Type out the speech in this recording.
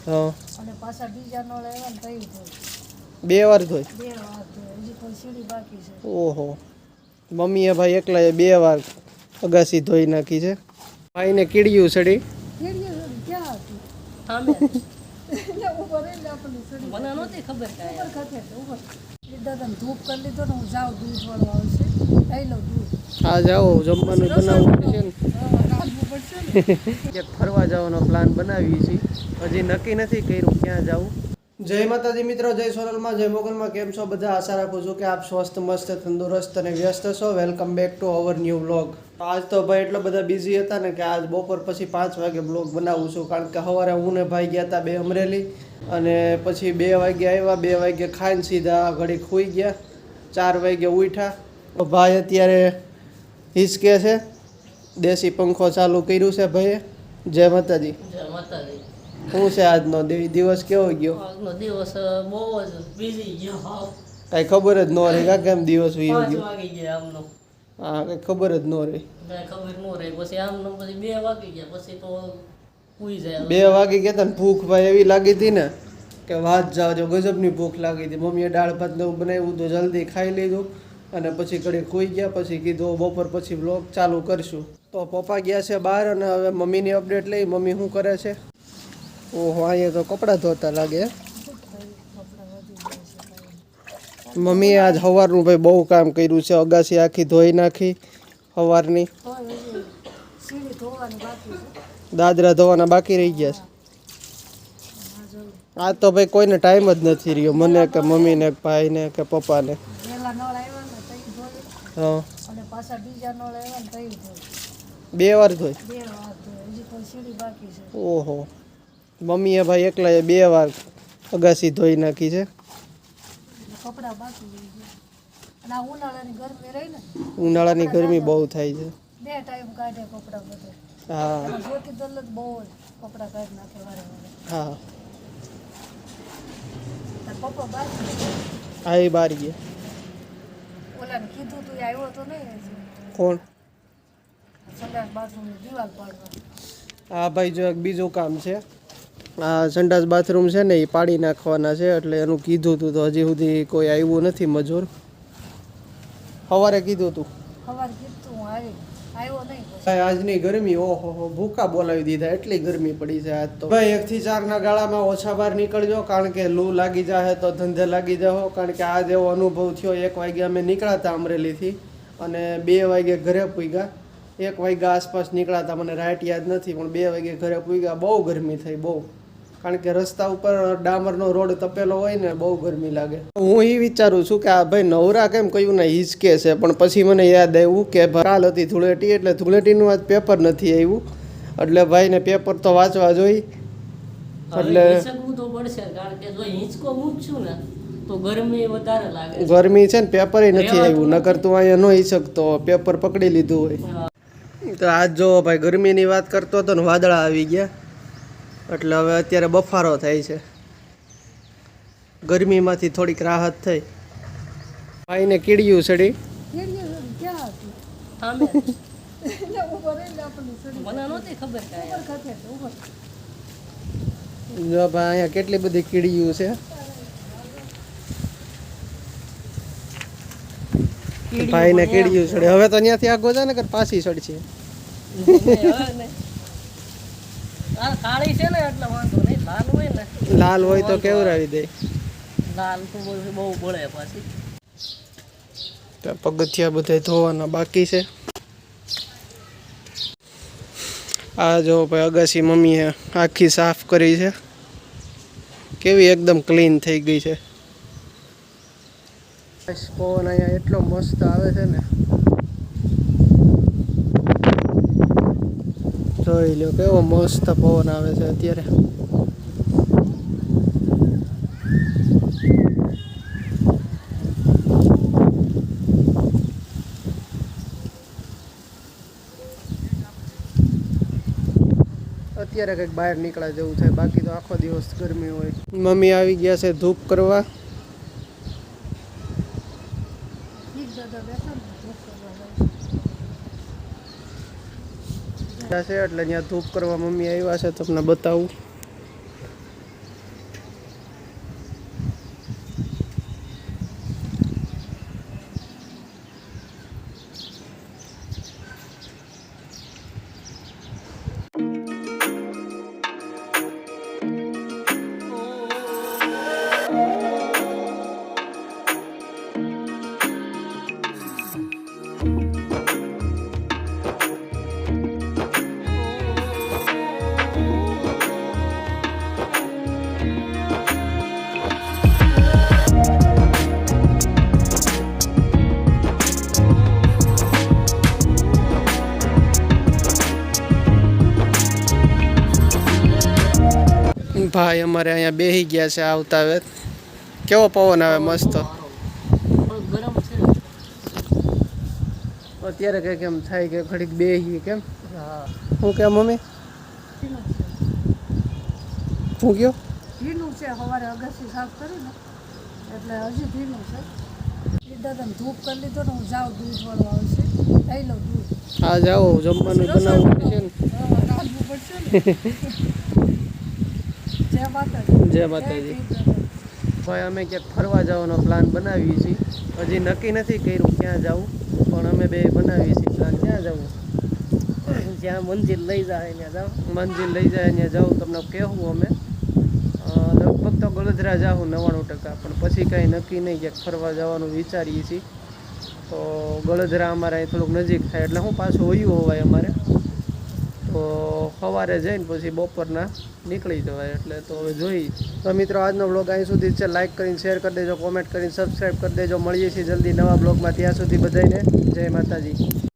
હા અને પાછા બીજા નળ આવ્યા ને તઈ ધોઈ. 2 વાર ધોઈ. 2 વાર ધોઈ. હજી કોઈ સીડી બાકી છે. ઓહો, મમ્મીએ ભાઈ એકલાએ 2 વાર અગાસી ધોઈ નાખી છે. ભાઈને કીડિયું સડી. કીડિયું ક્યાં હતું? સામે એટલે ઉપર એટલે આપણને સડી. મને નહોતી ખબર કાંઈ. ઉપર ખાતે ઉપર દાદાને ધૂપ કરી લીધો ને હું જાઉં દૂધ વાળો આવશે લઈ લઉં દૂધ. હા જાઓ, જમવાનું બનાવવું પડશે ને. રાંધવું પડશે ને. ફરવા જવાનો પ્લાન બનાવીએ છીએ. હજી નક્કી નથી કર્યું ક્યાં જવું. જય માતાજી મિત્રો, જય સોનલમાં, જય મોગલમાં. કેમ છો બધા? આશા રાખું છું કે આપ સ્વસ્થ, મસ્ત, તંદુરસ્ત અને વ્યસ્ત છો. Welcome back to our new vlog. આજ તો ભાઈ એટલા બધા બિઝી હતા ને કે આજ બપોર પછી 5 વાગે બ્લોગ બનાવું છું. કારણ કે સવારે હું ને ભાઈ ગયા હતા 2 અમરેલી અને પછી 2 વાગે આવ્યા. 2 વાગે ખાઈને સીધા ઘડી ખુઈ ગયા. 4 વાગે ઉઠ્યા. ભાઈ અત્યારે હિસકે છે. દેશી પંખો ચાલુ કર્યું છે ભાઈએ. જય માતાજી. જય માતાજી. શું છે આજનો દિવસ? કેવો ગયો? આજનો દિવસ બહુ જ બિઝી ગયો. કાંઈ ખબર જ ન રહી. કાંઈ કેમ દિવસ વીયો 5 ગયો? વાગી ગયા આમનો. હા, કાંઈ ખબર જ ન રહી. કાંઈ ખબર ન રહી. પછી આમનો પછી 2 વાગી ગયા. પછી તો ઉઈ જાય. 2 વાગે ગયા ને ભૂખ ભાઈ એવી લાગી હતી ને કે વાત જાવ જો, ગજબની ભૂખ લાગી હતી. મમ્મીએ દાળ ભાત ને એવું બનાવ્યું તો જલ્દી ખાઈ લીધું અને પછી ઘડી ખોઈ ગયા. પછી કીધું બપોર પછી બ્લોગ ચાલુ કરશું. તો પપ્પા ગયા છે બહાર અને હવે મમ્મીની અપડેટ લઈ. મમ્મી શું કરે છે? ઓહો, અહીંયા તો કપડાં ધોતા લાગે. મમ્મીએ આજ સવારનું ભાઈ બહુ કામ કર્યું છે. અગાસી આખી ધોઈ નાખી સવારની. સીડી ધોવાની બાકી છે. દાદરા ધોવાના બાકી રહી ગયા છે. આ તો ભાઈ કોઈને ટાઈમ જ નથી રહ્યો, મને કે મમ્મીને કે ભાઈને કે પપ્પાને. પહેલા નળ આવ્યા ને તઈ ધોઈ. હા, અને પાછા બીજા નળ આવ્યા ને તઈ ધોઈ. 2 વાર ધોઈ. 2 વાર ધોઈ. હજી કોઈ સીડી બાકી છે. ઓહો, મમ્મીએ ભાઈ એકલાએ 2 વાર અગાસી ધોઈ નાખી છે. કપડા બાકી રહી ગયા. અને આ ઉનાળાની ગરમી રહી ને, ઉનાળાની ગરમી બહુ થાય છે. 2 ટાઈમ કાઢે કપડા બધે. હા અને જોતી દલ્લત બહુ જ કપડા કાઢી નાખે વારે વારે. હા, તાર પપ્પા બાકી આ એ બહાર ગયા. ઓલાને કીધું તું આવ્યો તો નહીં હજી. કોણ? સંડાસ બાથરૂમની દિવાલ પાડવા. આ ભાઈ જો એક બીજું કામ છે. આ સંડાસ બાથરૂમ છે ને એ પાડી નાખવાના છે, એટલે એનું કીધું હતું તો હજી સુધી કોઈ આવ્યું નથી મજૂર. સવારે કીધું હતું. સવારે કીધું હું આવ્યો નહીં પછી. ભાઈ આજની ગરમી ઓહો ભૂકા બોલાવી દીધા. એટલી ગરમી પડી છે આજ તો. ભાઈ 1 થી 4 ના ગાળામાં ઓછા બહાર નીકળજો, કારણ કે લૂ લાગી જાય તો ધંધે લાગી જાઓ. કારણ કે આજ એવો અનુભવ થયો. 1 વાગે અમે નીકળ્યા હતા અમરેલીથી અને 2 વાગે ઘરે પૂગ્યા. 1 વાગ્યા આસપાસ નીકળ્યા હતા, મને રાઈટ યાદ નથી, પણ 2 વાગે ઘરે પૂગ્યા. બહુ ગરમી થઈ બહુ, કારણ કે રસ્તા ઉપર ડામરનો રોડ તપેલો હોય ને બહુ ગરમી લાગે. હું એ વિચારું છું કે આ ભાઈ નવરા કેમ કયું ને હિચકે છે, પણ પછી મને યાદ આવ્યું કે કાલ હતી ધૂળેટી, એટલે ધૂળેટીનું આજ પેપર નથી આવ્યું, એટલે ભાઈને પેપર તો વાંચવા જોઈ. એટલે હિંચકવું તો પડશે, કારણ કે જો હિંચકો મૂકશું ને તો ગરમી વધારે લાગે. ગરમી છે ને પેપર નથી આવ્યું, નકર તું અહીંયા ન હિંચકતો, પેપર પકડી લીધું હોય. તો આજ જો ભાઈ ગરમીની વાત કરતો હતો ને વાદળા આવી ગયા, એટલે હવે અત્યારે બફારો થાય છે. ગરમીમાંથી થોડીક રાહત થઈ. ભાઈને કીડિયું સડી. કીડિયું ક્યાં હતું? સામે એટલે ઉપર એટલે આપણને સડી. મને નહોતી ખબર કાંઈ. ઉપર ખાતે ઉપર. જો ભાઈ અહીંયા કેટલી બધી કીડિયું છે. ભાઈને કીડિયું સડે. હવે તો ત્યાંથી આગો જાય ને કે પાછી સડશે. કાળી છે ને એટલે વાંધો નહીં. લાલ હોય ને, લાલ હોય તો કેવરાવી દે. લાલ તો બહુ બળે પાછી. તો પગથિયા બધા ધોવાના બાકી છે. આ જો ભાઈ અગાસી મમ્મીએ આખી સાફ કરી છે. કેવી એકદમ ક્લીન થઈ ગઈ છે. પવન અહીંયા એટલો મસ્ત આવે છે ને, જોઈ લો કેવો મસ્ત પવન આવે છે અત્યારે. અત્યારે કંઈક બહાર નીકળ્યા જેવું થાય, બાકી તો આખો દિવસ ગરમી હોય. મમ્મી આવી ગયા છે ધૂપ કરવા. દાદા બેઠા ને ધૂપ કરવા જાય. ત્યાં છે એટલે ત્યાં ધૂપ કરવા મમ્મી આવ્યા છે, તમને બતાવું. ભાઈ અમારે અહીંયા બેહી ગયા છે આવતા વેત. કેવો પવન આવે મસ્ત. થોડું ગરમ છે ને. અત્યારે કંઈક એમ થાય કે ઘડીક બેહી કેમ. હા હું કેમ મમ્મી ભીનું છે હું કયો ભીનું છે સવારે અગાસી સાફ કરીને એટલે હજી ભીનું છે. એ દાદાને ધૂપ કરી લીધો ને હું જાઉં દૂધવાળો આવશે લઈ લઉં દૂધ. આ જાઓ જમવાનું બનાવવું પડશે ને. રાંધવું પડશે ને. જય માતાજી. જય માતાજી. ભાઈ અમે ક્યાંક ફરવા જવાનો પ્લાન બનાવીએ છીએ. હજી નક્કી નથી કર્યું ક્યાં જવું, પણ અમે બે બનાવીએ છીએ પ્લાન. ક્યાં જવું? જ્યાં મંદિર લઈ જાય ત્યાં જાઓ. મંદિર લઈ જાય ત્યાં જાઉં તમને કહેવું અમે. લગભગ તો ગળધરા જાઉં 99%, પણ પછી કાંઈ નક્કી નહીં, ક્યાંક ફરવા જવાનું વિચારીએ છીએ. તો ગળધરા અમારે અહીં થોડુંક નજીક થાય એટલે હું પાછું હોયું હોવાય અમારે. તો સવારે જઈને પછી બપોરના નીકળી જવાય. એટલે તો હવે જોઈ. તો મિત્રો આજનો બ્લોગ અહીં સુધી છે. લાઇક કરીને શેર કરી દેજો, કોમેન્ટ કરીને સબસ્ક્રાઈબ કરી દેજો. મળીએ છીએ જલ્દી નવા બ્લોગમાં. ત્યાં સુધી બધાને જય માતાજી.